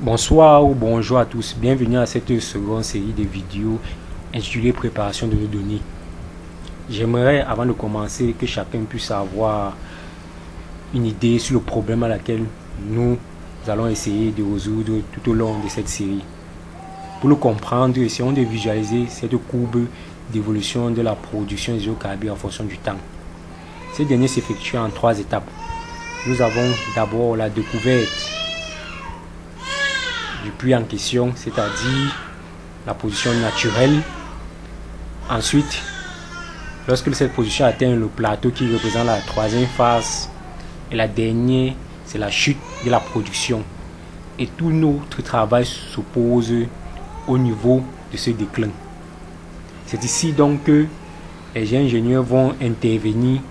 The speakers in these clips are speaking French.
Bonsoir ou bonjour à tous, bienvenue à cette seconde série de vidéos intitulée Préparation de nos données. J'aimerais, avant de commencer, que chacun puisse avoir une idée sur le problème à laquelle nous allons essayer de résoudre tout au long de cette série. Pour le comprendre, essayons de visualiser cette courbe d'évolution de la production des hydrocarbures en fonction du temps. Cette dernière s'effectue en 3 étapes. Nous avons d'abord la découverte du puits en question, c'est-à-dire la position naturelle. Ensuite, lorsque cette position atteint le plateau qui représente la 3e phase, et la dernière, c'est la chute de la production. Et tout notre travail se pose au niveau de ce déclin. C'est ici donc que les ingénieurs vont intervenir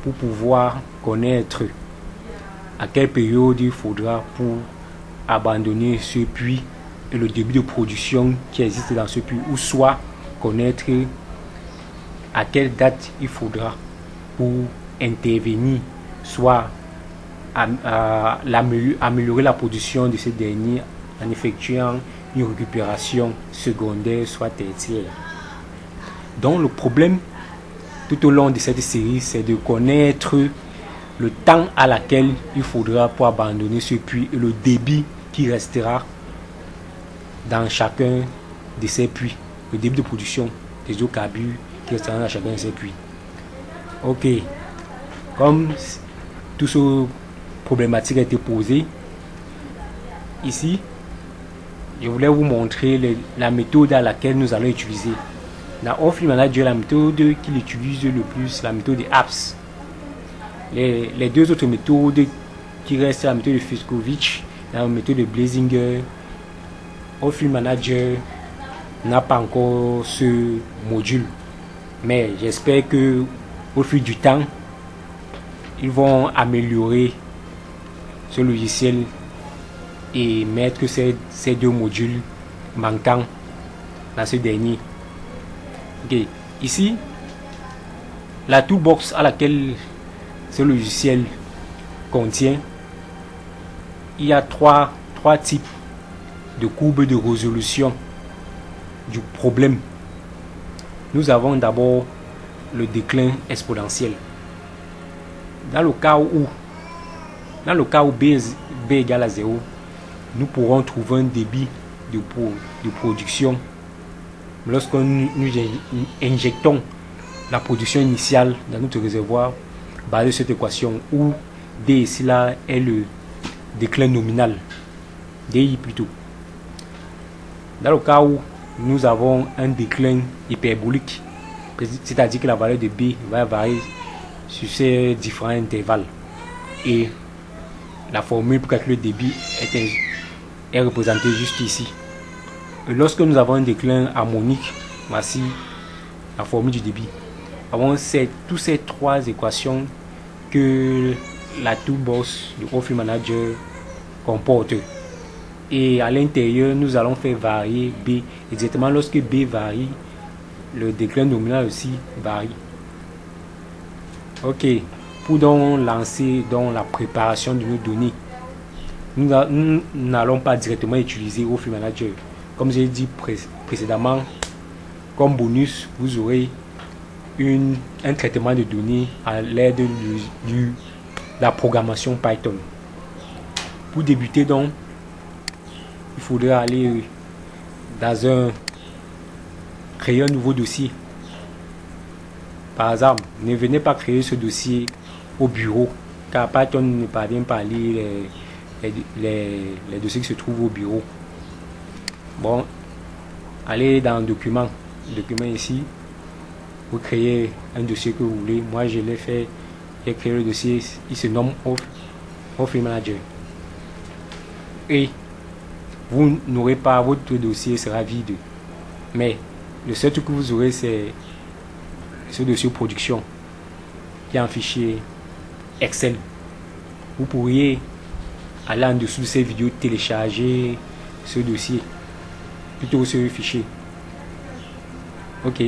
pour pouvoir connaître à quelle période il faudra pour abandonner ce puits et le début de production qui existe dans ce puits, ou soit connaître à quelle date il faudra pour intervenir, soit améliorer la production de ce dernier en effectuant une récupération secondaire soit tertiaire. Donc le problème tout au long de cette série, c'est de connaître le temps à laquelle il faudra pour abandonner ce puits et le débit qui restera dans chacun de ces puits, le débit de production des hydrocarbures qui restera dans chacun de ces puits. Ok, comme tout ce problématique a été posé, ici, je voulais vous montrer la méthode à laquelle nous allons utiliser. Dans Oilfield Manager, la méthode qu'il utilise le plus, la méthode APS. Les deux autres méthodes qui restent, la méthode de Fiskovich, la méthode de Blazinger, Oilfield Manager n'a pas encore ce module. Mais j'espère que au fil du temps, ils vont améliorer ce logiciel et mettre ces deux modules manquants dans ce dernier. Okay. Ici, la toolbox à laquelle ce logiciel contient, il y a trois types de courbes de résolution du problème. Nous avons d'abord le déclin exponentiel. Dans le cas où B égale à 0, nous pourrons trouver un débit de production lorsque nous injectons la production initiale dans notre réservoir basé sur cette équation où D ici là est le déclin nominal, DI plutôt. Dans le cas où nous avons un déclin hyperbolique, c'est-à-dire que la valeur de B va varier sur ces différents intervalles, et la formule pour calculer le débit est représentée juste ici. Et lorsque nous avons un déclin harmonique, voici la formule du débit. Avons toutes ces 3 équations que la toolbox du Oilfield Manager comporte. Et à l'intérieur, nous allons faire varier B. Exactement lorsque B varie, le déclin nominal aussi varie. Ok, pour donc lancer dans la préparation de nos données, nous n'allons pas directement utiliser Oilfield Manager. Comme j'ai dit précédemment, comme bonus, vous aurez un traitement de données à l'aide de la programmation Python. Pour débuter donc, il faudra aller créer un nouveau dossier. Par exemple, ne venez pas créer ce dossier au bureau, car Python ne parvient pas à lire les dossiers qui se trouvent au bureau. Bon, allez dans document ici, vous créez un dossier que vous voulez. Moi je l'ai fait, j'ai créé le dossier, il se nomme Oilfield Manager. Et vous n'aurez pas, votre dossier sera vide. Mais le seul truc que vous aurez, c'est ce dossier production qui est un fichier Excel. Vous pourriez aller en dessous de ces vidéos, télécharger ce dossier, plutôt ce fichier. Ok.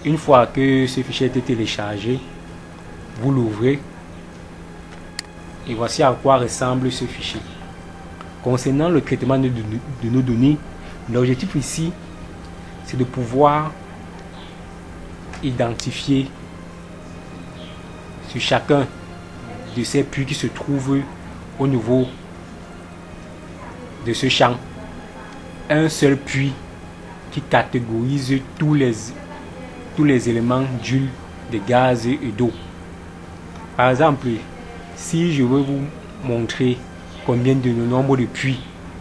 Une fois que ce fichier a été téléchargé, vous l'ouvrez et voici à quoi ressemble ce fichier. Concernant le traitement de nos données, l'objectif ici, c'est de pouvoir identifier sur chacun de ces puits qui se trouvent au niveau de ce champ un seul puits qui catégorise tous les éléments d'huile, de gaz et d'eau. Par exemple, si je veux vous montrer combien de nombre de puits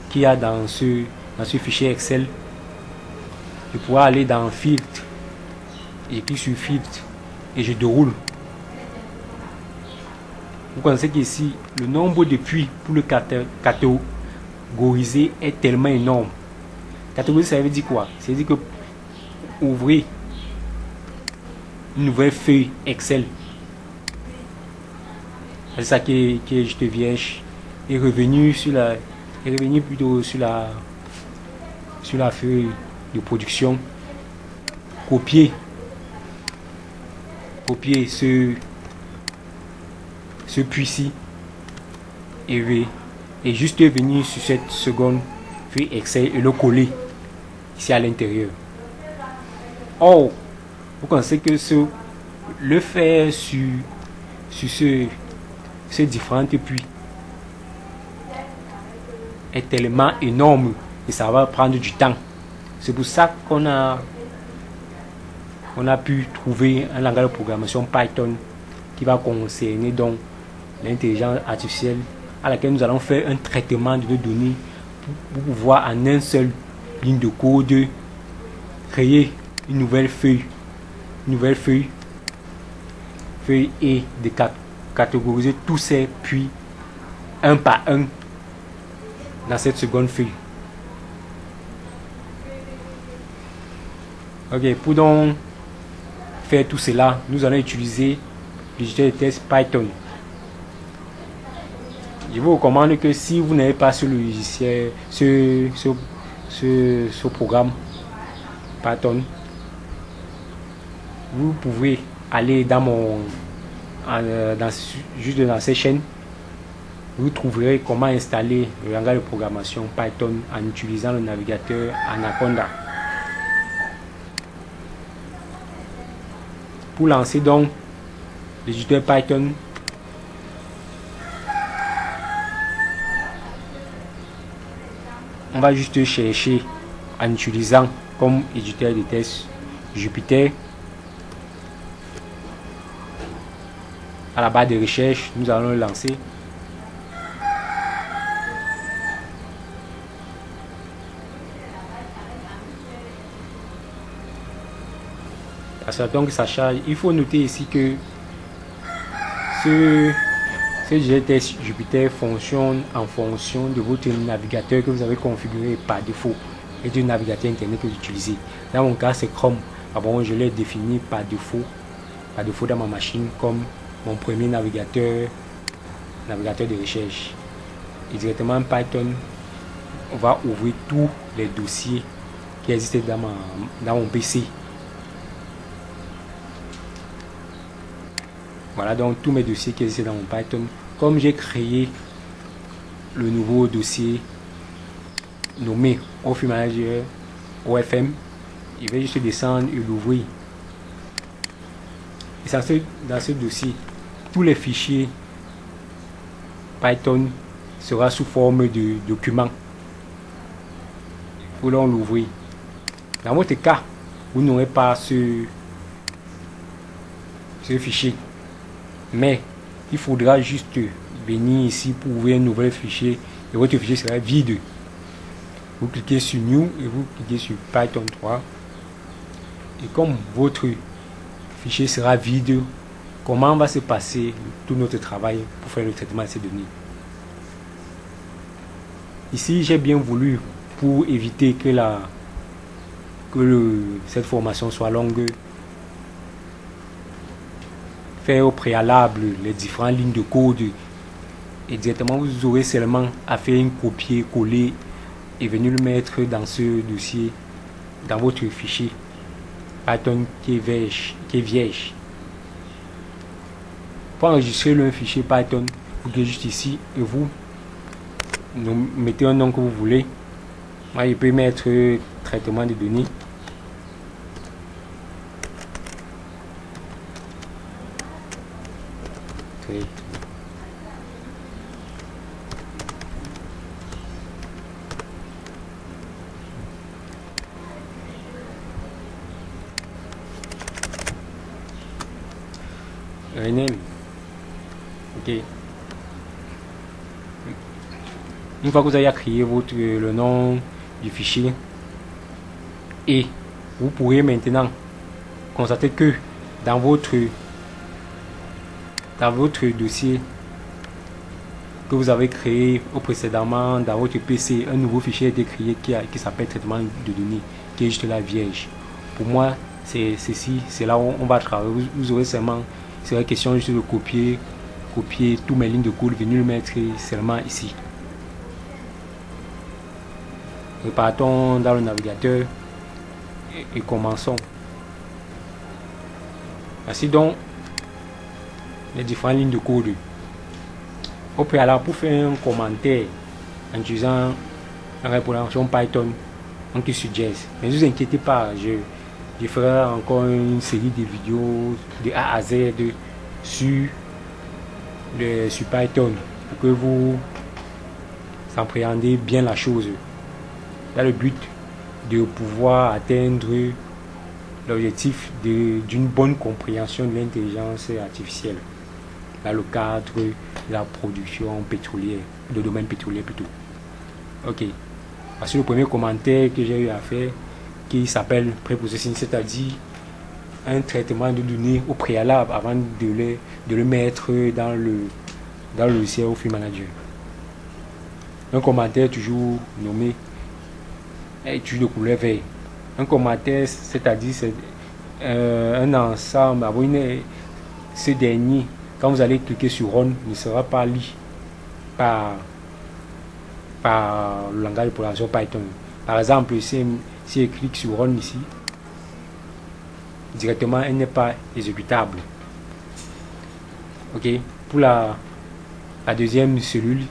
qu'il y a dans ce fichier Excel, je pourrais aller dans filtre et puis sur filtre et je déroule. Vous connaissez qu'ici le nombre de puits pour le catégoriser est tellement énorme. Catégoriser, ça veut dire quoi? Ça veut dire que ouvrez une nouvelle feuille Excel. C'est ça que je te viens est revenu plutôt sur la feuille de production. Copier ce puits-ci et juste venir sur cette seconde feuille Excel et le coller ici à l'intérieur. Or, vous pensez que le faire sur ces différentes puits est tellement énorme et ça va prendre du temps. C'est pour ça qu'on a pu trouver un langage de programmation Python qui va concerner donc l'intelligence artificielle, à laquelle nous allons faire un traitement de données pour pouvoir en un seul ligne de code créer une nouvelle feuille et de catégoriser tous ces puits un par un dans cette seconde feuille. Ok, pour donc faire tout cela, nous allons utiliser l'éditeur de test Python. Je vous recommande que si vous n'avez pas ce logiciel, ce programme Python, vous pouvez aller juste dans cette chaîne. Vous trouverez comment installer le langage de programmation Python en utilisant le navigateur Anaconda. Pour lancer donc l'éditeur Python, on va juste chercher en utilisant comme éditeur de test Jupyter. À la barre de recherche, nous allons le lancer. Donc ça charge. Il faut noter ici que ce test Jupyter fonctionne en fonction de votre navigateur que vous avez configuré par défaut et du navigateur internet que vous utilisez. Dans mon cas, c'est Chrome. Bon, je l'ai défini par défaut dans ma machine comme mon premier navigateur de recherche. Et directement Python, on va ouvrir tous les dossiers qui existent dans mon PC. Voilà donc tous mes dossiers qui existent dans mon Python. Comme j'ai créé le nouveau dossier nommé Office Manager OFM, je vais juste descendre et l'ouvrir. Et dans ce dossier, tous les fichiers Python sera sous forme de document. Pour l'ouvrir. Dans votre cas, vous n'aurez pas ce fichier. Mais il faudra juste venir ici pour ouvrir un nouvel fichier et votre fichier sera vide. Vous cliquez sur New et vous cliquez sur Python 3. Et comme votre fichier sera vide, comment va se passer tout notre travail pour faire le traitement de ces données? Ici, j'ai bien voulu, pour éviter que cette formation soit longue, faire au préalable les différentes lignes de code et directement vous aurez seulement à faire une copier-coller et venir le mettre dans ce dossier, dans votre fichier Python qui est vierge. Pour enregistrer le fichier Python, vous cliquez juste ici et vous mettez un nom que vous voulez. Moi, je peux mettre traitement de données. Rename. Ok. Une fois que vous avez créé le nom du fichier, et vous pourrez maintenant constater que dans votre dossier que vous avez créé précédemment dans votre PC, un nouveau fichier a été créé qui s'appelle traitement de données, qui est juste la vierge. Pour moi, c'est ceci, c'est là où on va travailler. Vous aurez seulement, c'est la question juste de copier toutes mes lignes de code, venir le mettre seulement ici. Repartons dans le navigateur et commençons. Voici donc les différentes lignes de code. Au préalable, pour faire un commentaire en utilisant la reproduction Python, on qui suggeste. Mais ne vous inquiétez pas, je ferai encore une série de vidéos de A à Z sur Python pour que vous appréhendez bien la chose. Dans le but de pouvoir atteindre l'objectif d'une bonne compréhension de l'intelligence artificielle dans le cadre de la production pétrolière, le domaine pétrolier plutôt. Ok. Voici le premier commentaire que j'ai eu à faire qui s'appelle preprocessing, c'est-à-dire un traitement de données au préalable avant de le mettre dans le logiciel au Field Manager. Un commentaire toujours nommé étude de couleur vert. Un commentaire, c'est-à-dire c'est un ensemble. Ce dernier, quand vous allez cliquer sur Run, ne sera pas lu par le langage de programmation Python. Par exemple, si je clique sur Run ici, directement, elle n'est pas exécutable. Ok. Pour la deuxième cellule,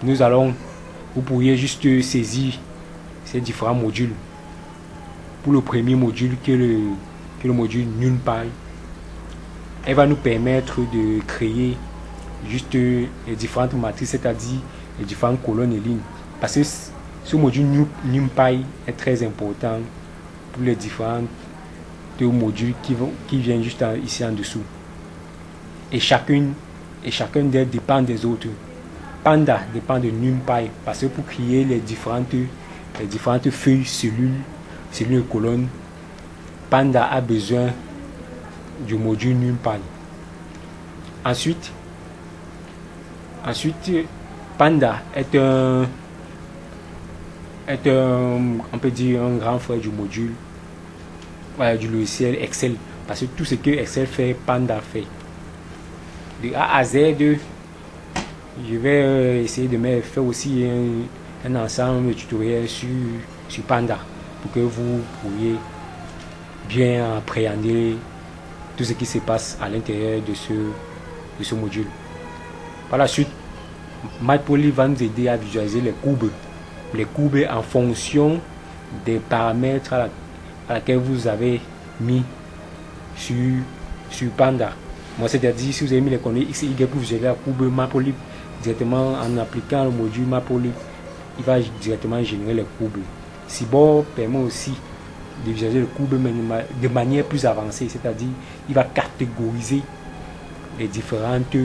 vous pourriez juste saisir ces différents modules. Pour le premier module qui est le module NumPy, elle va nous permettre de créer juste les différentes matrices, c'est-à-dire les différentes colonnes et lignes. Parce que ce module NumPy est très important pour les différents modules qui viennent juste ici en dessous. Et chacun d'elles dépend des autres. Panda dépend de NumPy parce que pour créer les différentes feuilles, cellules et colonnes, Panda a besoin du module NumPy. Ensuite, Panda est on peut dire un grand frère du module, du logiciel Excel, parce que tout ce que Excel fait, Panda fait. De A à Z, je vais essayer de faire aussi un ensemble de tutoriels sur Panda pour que vous pourriez bien appréhender tout ce qui se passe à l'intérieur de ce module. Par la suite, Matplotlib va nous aider à visualiser les courbes en fonction des paramètres à laquelle vous avez mis sur Panda. Moi, c'est-à-dire, si vous avez mis les coordonnées X et Y pour visualiser la courbe Matplotlib, directement en appliquant le module Matplotlib, il va directement générer les courbes. Seaborg permet aussi de visualiser les courbes de manière plus avancée, c'est-à-dire il va catégoriser les différentes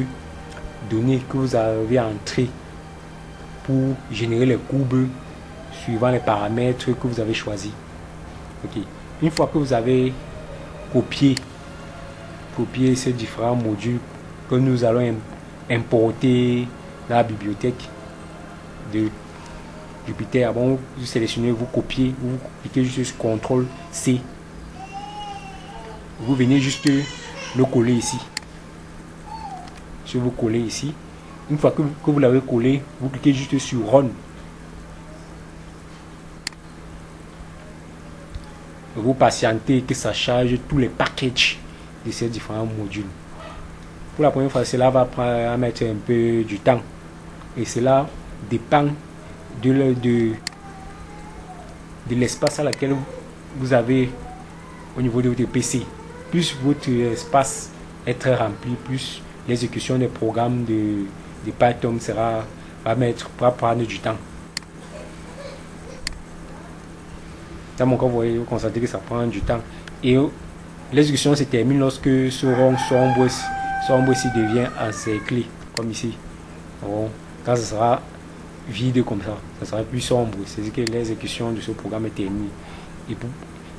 données que vous avez entrées pour générer les courbes suivant les paramètres que vous avez choisis. Ok. Une fois que vous avez copié ces différents modules que nous allons importer dans la bibliothèque de Jupyter, bon, vous sélectionnez, vous copiez, vous cliquez juste sur CTRL C. Vous venez juste le coller ici. Si vous collez ici, une fois que vous l'avez collé, vous cliquez juste sur Run. Vous patientez que ça charge tous les packages de ces différents modules. Pour la première fois, cela va mettre un peu du temps. Et cela dépend de l'espace à laquelle vous avez au niveau de votre PC. Plus votre espace est très rempli, plus l'exécution des programmes de Python va prendre du temps. Dans mon cas, vous voyez, vous constatez que ça prend du temps. Et l'exécution se termine lorsque ce rond sombre ici devient encerclé, comme ici. Bon, quand ça sera vide comme ça sera plus sombre. C'est-à-dire que l'exécution de ce programme est terminée. Et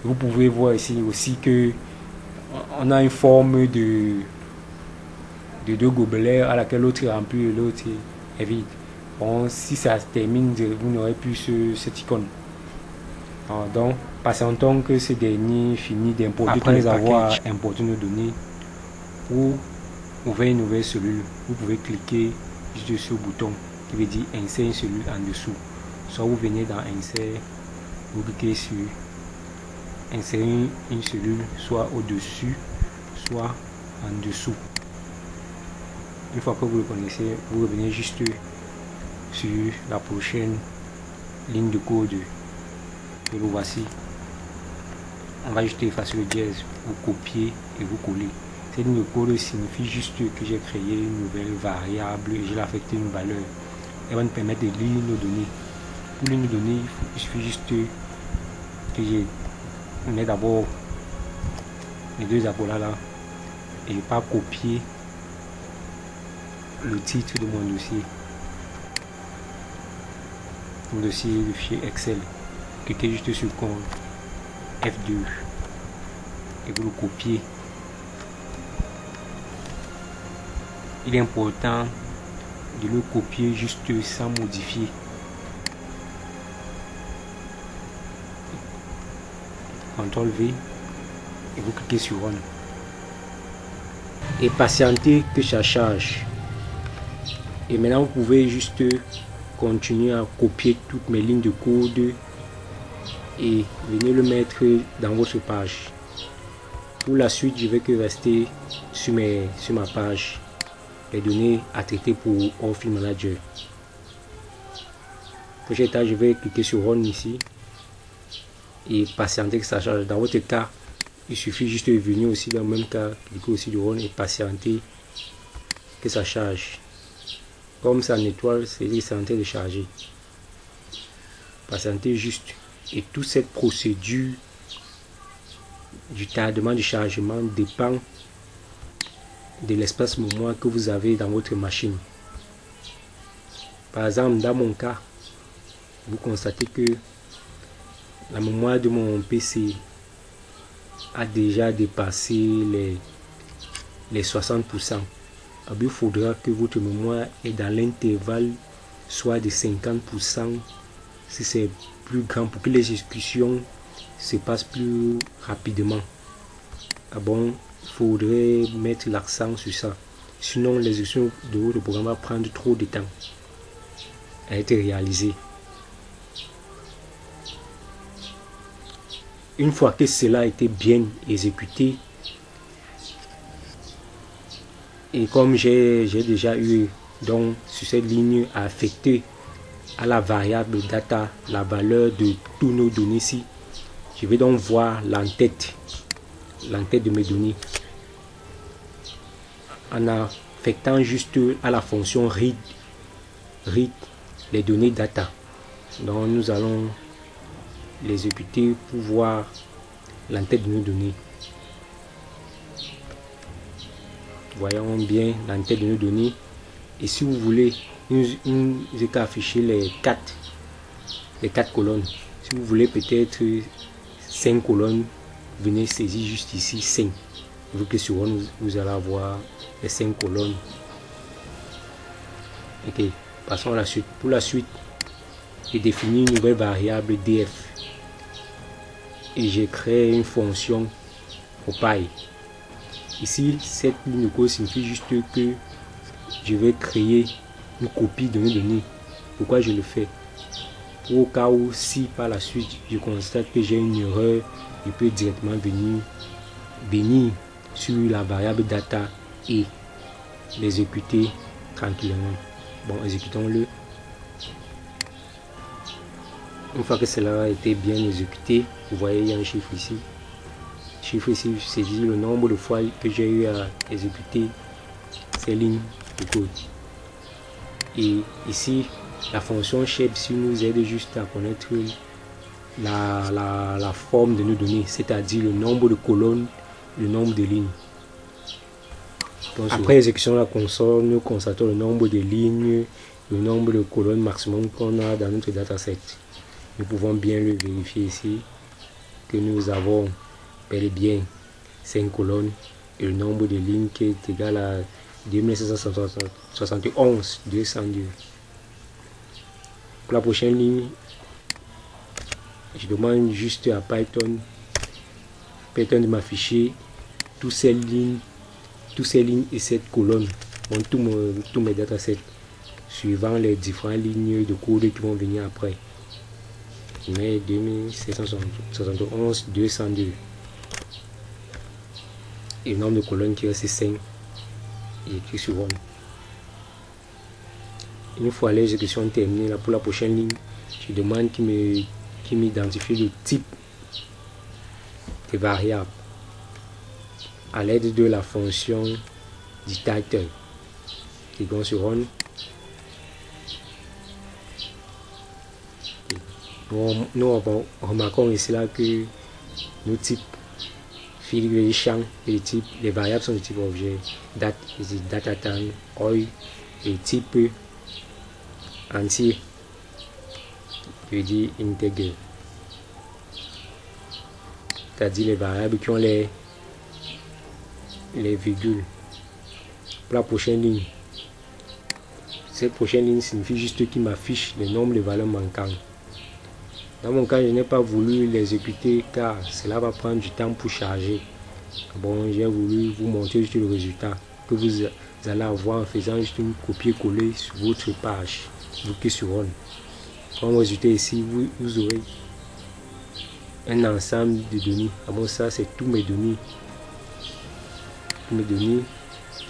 vous pouvez voir ici aussi que on a une forme de deux gobelets à laquelle l'autre est rempli et l'autre est vide. Bon, si ça se termine, vous n'aurez plus cette icône. Donc, patientons que ce dernier finit d'importer. Après avoir importé nos données, pour ouvrir une nouvelle cellule, vous pouvez cliquer juste sur ce bouton qui veut dire insérer une cellule en dessous. Soit vous venez dans insert, vous cliquez sur insérer une cellule, soit au-dessus, soit en dessous. Une fois que vous le connaissez, vous revenez juste sur la prochaine ligne de code. Et vous voici. On va juste effacer le dièse, vous copiez et vous collez. Cette ligne de code signifie juste que j'ai créé une nouvelle variable et j'ai affecté une valeur. Elle va nous permettre de lire nos données. Pour lire nos données, il suffit juste que je mette d'abord les deux apolas là et pas copier le titre de mon dossier. Mon dossier de fichier Excel. Cliquez juste sur F2 et vous le copiez. Il est important de le copier juste sans modifier. CTRL V et vous cliquez sur Run. Et patientez que ça charge. Et maintenant vous pouvez juste continuer à copier toutes mes lignes de code et venez le mettre dans votre page. Pour la suite, je vais que rester sur ma page les données à traiter pour Office Manager. Prochaine étape, je vais cliquer sur Run ici et patienter que ça charge. Dans votre cas, il suffit juste de venir aussi dans le même cas, cliquer aussi sur Run et patienter que ça charge. Comme ça en étoile, c'est en train de charger. Patientez juste. Et toute cette procédure du tardement du chargement dépend de l'espace mémoire que vous avez dans votre machine. Par exemple, dans mon cas, vous constatez que la mémoire de mon PC a déjà dépassé les 60%. Il faudra que votre mémoire est dans l'intervalle soit de 50% si c'est plus grand pour que l'exécution se passe plus rapidement. Bon, il faudrait mettre l'accent sur ça. Sinon, l'exécution de votre programme va prendre trop de temps à être réalisée. Une fois que cela a été bien exécuté, et comme j'ai déjà eu donc sur cette ligne à affecter à la variable data la valeur de tous nos données ici, je vais donc voir l'entête de mes données en affectant juste à la fonction read les données data. Donc nous allons l'exécuter pour voir l'entête de nos données. Voyons bien l'entête de nos données. Et si vous voulez, nous afficher les quatre colonnes. Si vous voulez peut-être 5 colonnes, venez saisir juste ici 5. Vous cliquez sur Run, vous allez avoir les 5 colonnes. Ok, passons à la suite. Pour la suite, j'ai défini une nouvelle variable df et j'ai créé une fonction compile. Ici, cette ligne de code signifie juste que je vais créer une copie de mes données. Pourquoi je le fais? Au cas où, si par la suite je constate que j'ai une erreur, je peux directement venir sur la variable data et l'exécuter tranquillement. Bon, exécutons-le. Une fois que cela a été bien exécuté, vous voyez, il y a un chiffre ici. Le chiffre ici, c'est dit le nombre de fois que j'ai eu à exécuter ces lignes de code. Et ici, la fonction shape nous aide juste à connaître la forme de nos données, c'est-à-dire le nombre de colonnes, le nombre de lignes. Donc, après exécution de la console, nous constatons le nombre de lignes, le nombre de colonnes maximum qu'on a dans notre dataset. Nous pouvons bien le vérifier ici, que nous avons bel et bien 5 colonnes et le nombre de lignes qui est égal à 2771 202. Pour la prochaine ligne, je demande juste à Python de m'afficher toutes ces lignes et cette colonne, tous mes datasets, suivant les différentes lignes de code qui vont venir après. Je mets 2771 202 et le nombre de colonnes qui reste 5 et écrit sur Run. Une fois l'exécution terminée, là, pour la prochaine ligne, je demande qu'il m'identifie le type des variables à l'aide de la fonction du title. Cliquons sur Run. Nous remarquons ici là que nos types, les champs et les variables sont de type objet. Date, data time, oil et type entier, je veux dire integer, c'est-à-dire les variables qui ont les virgules. Pour la prochaine ligne, cette prochaine ligne signifie juste qu'il m'affiche le nombre de valeurs manquantes. Dans mon cas, je n'ai pas voulu l'exécuter car cela va prendre du temps pour charger. Bon, j'ai voulu vous montrer juste le résultat que vous allez avoir en faisant juste une copier-coller sur votre page. Vous cliquez sur Run. Comme résultat ici, vous aurez un ensemble de données. Ah bon, ça c'est tous mes données.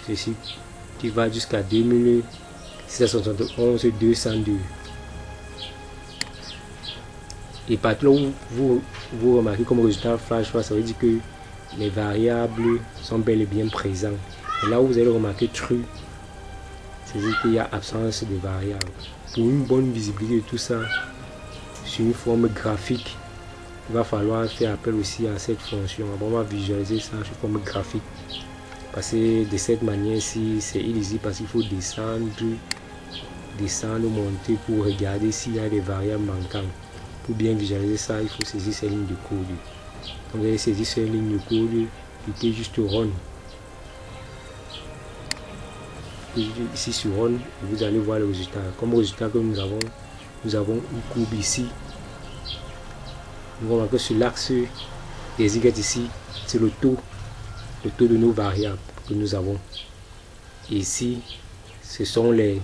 Ceci qui va jusqu'à 2671 202. Et partout où vous remarquez comme résultat flash, ça veut dire que les variables sont bel et bien présentes. Et là où vous allez remarquer true, c'est-à-dire qu'il y a absence de variables. Pour une bonne visibilité de tout ça, sur une forme graphique, il va falloir faire appel aussi à cette fonction. On va visualiser ça sous forme graphique. Parce que de cette manière-ci, c'est illisible parce qu'il faut descendre, monter pour regarder s'il y a des variables manquantes. Pour bien visualiser ça, il faut saisir ces lignes de code. Quand vous allez saisir ces lignes de code, cliquez juste Run. Ici sur Run, vous allez voir le résultat. Comme résultat que nous avons une courbe ici. Nous voyons que sur l'axe des Y ici, c'est le taux de nos variables que nous avons. Et ici, ce sont les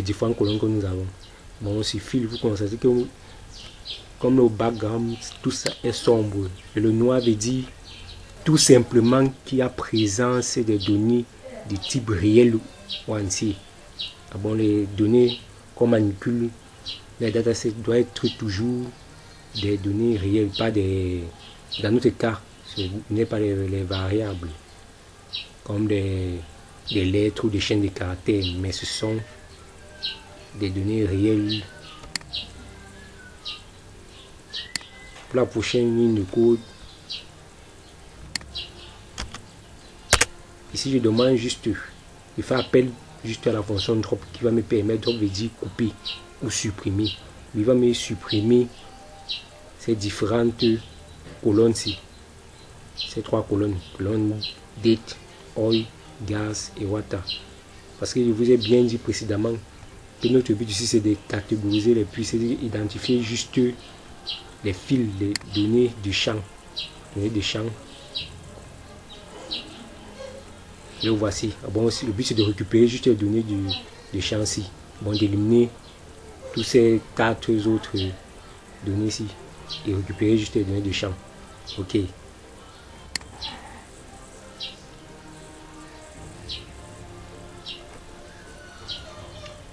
différentes colonnes que nous avons. Bon, sur fil, vous constatez que comme le background, tout ça est sombre. Et le noir veut dire tout simplement qu'il y a présence des données de type réel ou entier. Ah bon, les données qu'on manipule, les datasets doivent être toujours des données réelles, pas des... Dans notre cas, ce n'est pas les variables, comme des lettres ou des chaînes de caractères, mais ce sont des données réelles. Pour la prochaine ligne de code, ici je demande juste de faire appel juste à la fonction drop qui va me permettre, drop veut dire couper ou supprimer. Il va me supprimer ces différentes colonnes-ci, ces trois colonnes date, oil, gaz et water. Parce que je vous ai bien dit précédemment que notre but ici c'est de catégoriser les puits, c'est d'identifier juste les fils, les données du champ, Le voici. Bon, le but c'est de récupérer juste les données du champ ici. Bon, d'éliminer tous ces 4 autres données ici et récupérer juste les données du champ. Ok.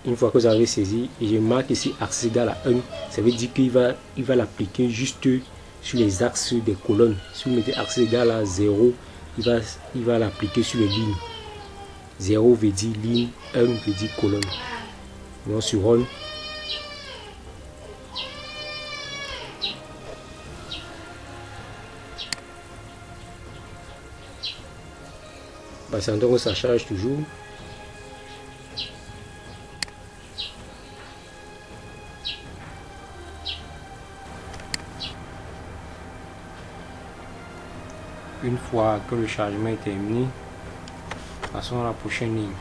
Une fois que vous avez saisi, et je marque ici axe égal à 1, ça veut dire qu'il va l'appliquer juste sur les axes des colonnes. Si vous mettez axe égal à 0, il va l'appliquer sur les lignes. 0 veut dire ligne, 1 veut dire colonne. Donc sur Run. Patientons que ça charge toujours. Une fois que le chargement est terminé, passons à la prochaine ligne.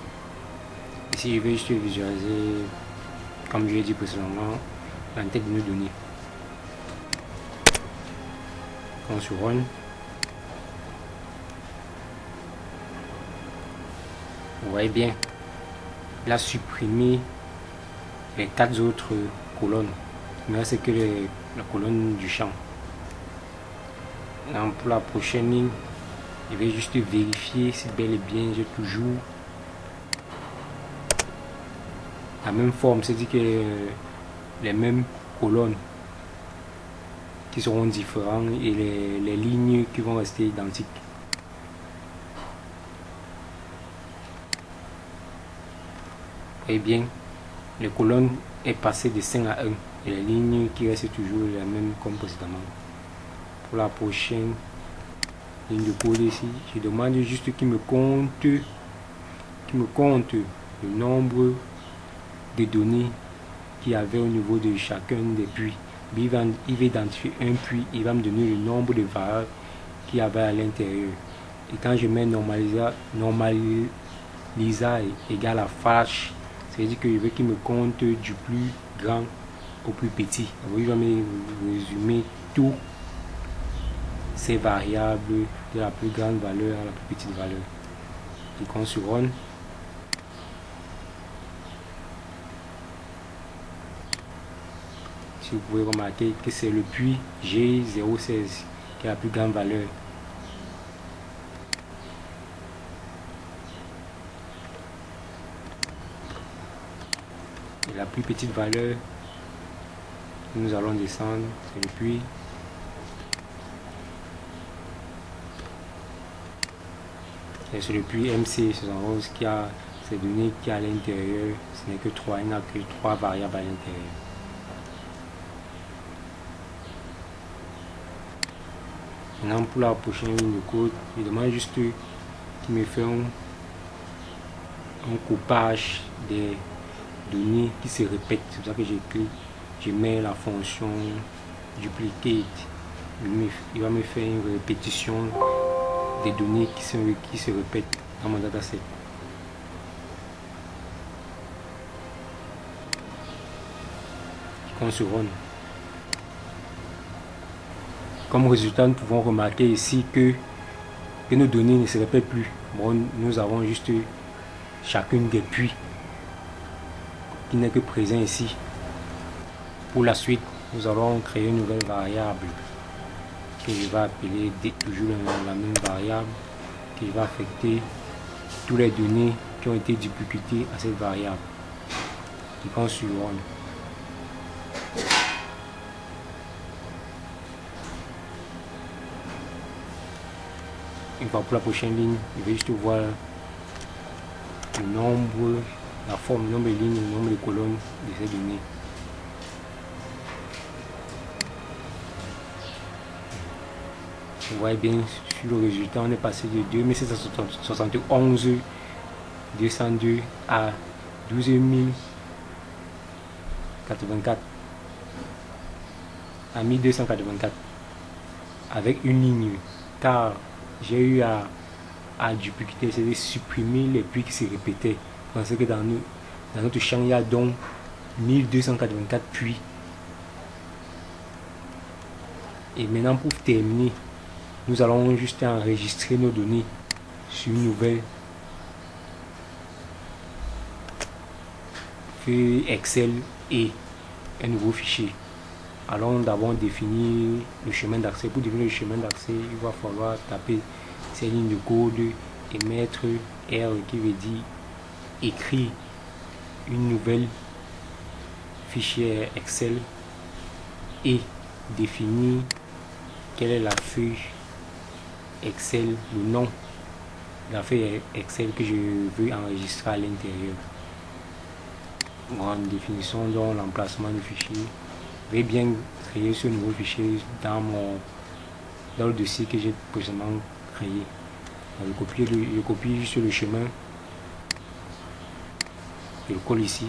Ici, je vais juste visualiser, comme je l'ai dit précédemment, l'entête de nos données. Quand on se run, vous voyez bien, il a supprimé les 4 autres colonnes. Mais là, c'est que la colonne du champ. Donc, pour la prochaine ligne, je vais juste vérifier si bel et bien j'ai toujours la même forme, c'est-à-dire que les mêmes colonnes qui seront différentes et les lignes qui vont rester identiques. Et bien, les colonnes est passé de 5 à 1 et les lignes qui restent toujours les mêmes comme précédemment. Pour la prochaine ligne de code ici, je demande juste qu'il me compte le nombre de données qu'il y avait au niveau de chacun des puits. Il va identifier un puits, il va me donner le nombre de variables qu'il y avait à l'intérieur. Et quand je mets normalisa égale à flash, c'est-à-dire que je veux qu'il me compte du plus grand au plus petit. Alors, il va me résumer tout ces variables de la plus grande valeur à la plus petite valeur. Et quand on se run, si vous pouvez remarquer que c'est le puits G016 qui a la plus grande valeur. Et la plus petite valeur, nous allons descendre, c'est le puits c'est le puits MC71 qui a ces données qui à l'intérieur, ce n'est que 3, il n'y a que 3 variables à l'intérieur. Maintenant pour la prochaine ligne de code, je demande juste qu'il me fait un coupage des données qui se répètent. C'est pour ça que j'écris, je mets la fonction duplicate. Il va me faire une répétition des données qui se répètent dans mon dataset. Quand on se run. Comme résultat, nous pouvons remarquer ici que nos données ne se répètent plus. Bon, nous avons juste chacune des puits qui n'est que présent ici. Pour la suite, nous allons créer une nouvelle variable que je vais appeler toujours la même variable qui va affecter toutes les données qui ont été duplicatées à cette variable. Et quand sur run. Une fois pour la prochaine ligne, je vais juste voir le nombre, la forme, le nombre de lignes, le nombre de colonnes de ces données. Vous voyez bien sur le résultat, on est passé de 2771 202 à 12 084 à 1284 avec une ligne, car j'ai eu à dupliquer, c'est-à-dire supprimer les puits qui se répétaient. Pensez que dans notre champ, il y a donc 1284 puits. Et maintenant, pour terminer, nous allons juste enregistrer nos données sur une nouvelle feuille Excel et un nouveau fichier. Allons d'abord définir le chemin d'accès. Pour définir le chemin d'accès, il va falloir taper ces lignes de code et mettre R qui veut dire écrire une nouvelle fichier Excel et définir quelle est la feuille Excel, le nom de la feuille Excel que je veux enregistrer à l'intérieur. Grande définition dans l'emplacement du fichier. Je vais bien créer ce nouveau fichier dans le dossier que j'ai précédemment créé. Je copie juste le chemin, je le colle ici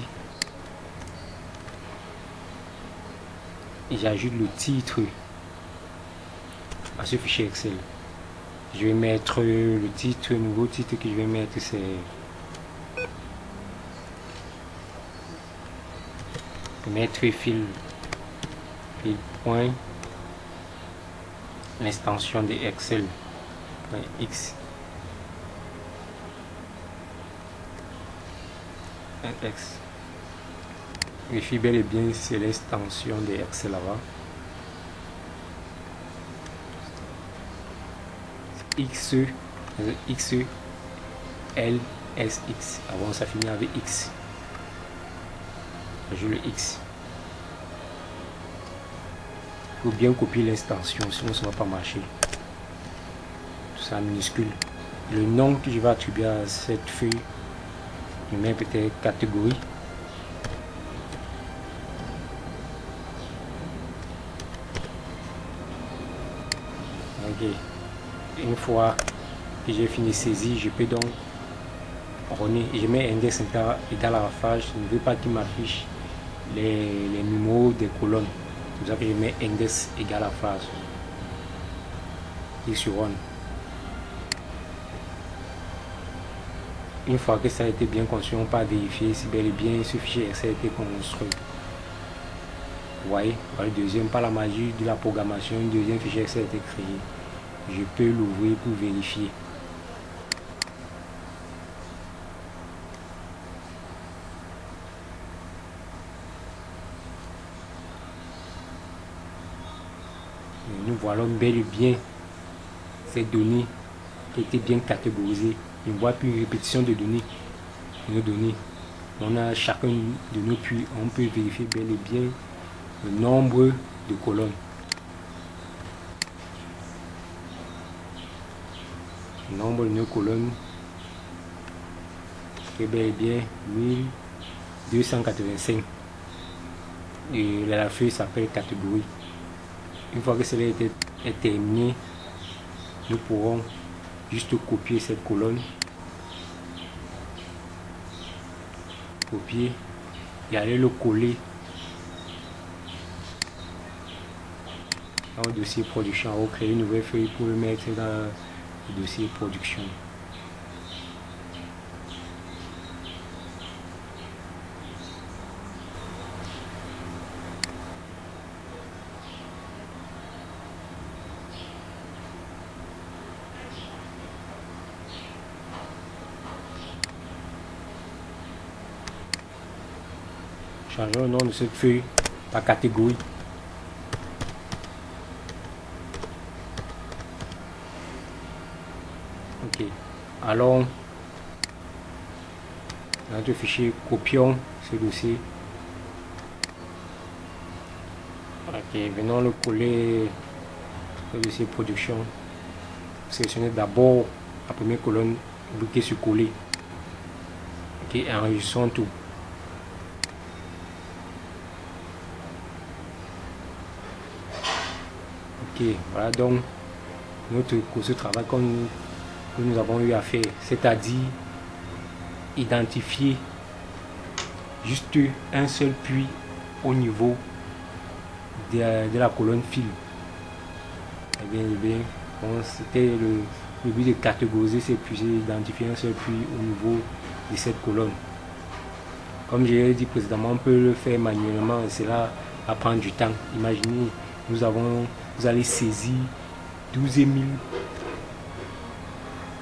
et j'ajoute le titre à ce fichier Excel. Je vais mettre le titre, le nouveau titre que je vais mettre, c'est mettre fil point l'extension de Excel .x x. Vérifie bel et bien si c'est l'extension de Excel là-bas. X L S X. Avant ça finit avec X. Je le X. Il faut bien copier l'extension, sinon ça ne va pas marcher. Tout ça en minuscule. Le nom que je vais attribuer à cette feuille, je mets peut-être catégorie. Ok. Une fois que j'ai fini saisir, je peux donc runner et je mets index égal à la page. Je ne veux pas qu'il m'affiche les numéros des colonnes. C'est pour ça que je mets index égal à phrase. Et sur run. Une fois que ça a été bien construit, on peut vérifier si bel et bien ce fichier Excel a été construit. Vous voyez, le deuxième, par la magie de la programmation, un deuxième fichier Excel a été créé. Je peux l'ouvrir pour vérifier. Et nous voilà bel et bien ces données qui étaient bien catégorisées. On ne voit plus une répétition de données. Nos données. On a chacun de nos puits. On peut vérifier bel et bien le nombre de colonnes. Le nombre de nos colonnes est bel et bien 1285. Et la feuille s'appelle catégorie. Une fois que cela est terminé, nous pourrons juste copier cette colonne, copier et aller le coller dans le dossier production. On va créer une nouvelle feuille pour le mettre dans le dossier production. Changeons le nom de cette feuille par catégorie. Ok. Alors, dans notre fichier, copions ce dossier. Ok, venons le coller au dossier production. Sélectionnez d'abord la première colonne, cliquez sur coller. Ok, enregistrons tout. Ok, voilà donc ce travail que nous avons eu à faire, c'est-à-dire identifier juste un seul puits au niveau de la colonne fil. Eh bien, bon, c'était le but de catégoriser ces puits, d'identifier un seul puits au niveau de cette colonne. Comme je l'ai dit précédemment, on peut le faire manuellement et cela va prendre du temps. Imaginez, vous allez saisir 12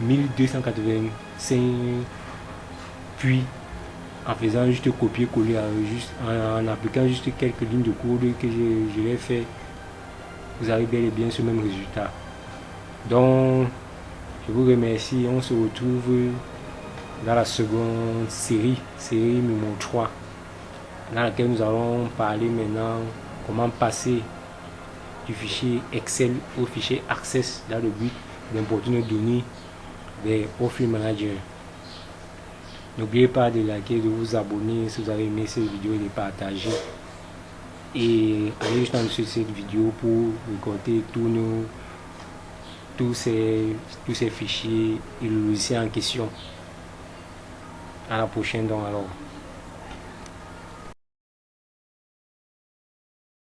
1285 puits en faisant juste copier-coller, en appliquant juste quelques lignes de code que je l'ai fait, vous avez bel et bien ce même résultat. Donc, je vous remercie. On se retrouve dans la seconde série numéro 3, dans laquelle nous allons parler maintenant comment passer du fichier Excel au fichier Access dans le but d'importer nos données vers Office Manager. N'oubliez pas de liker, de vous abonner si vous avez aimé cette vidéo et de partager. Et allez juste en dessous de cette vidéo pour récolter tous ces fichiers et le logiciel en question. À la prochaine donc alors.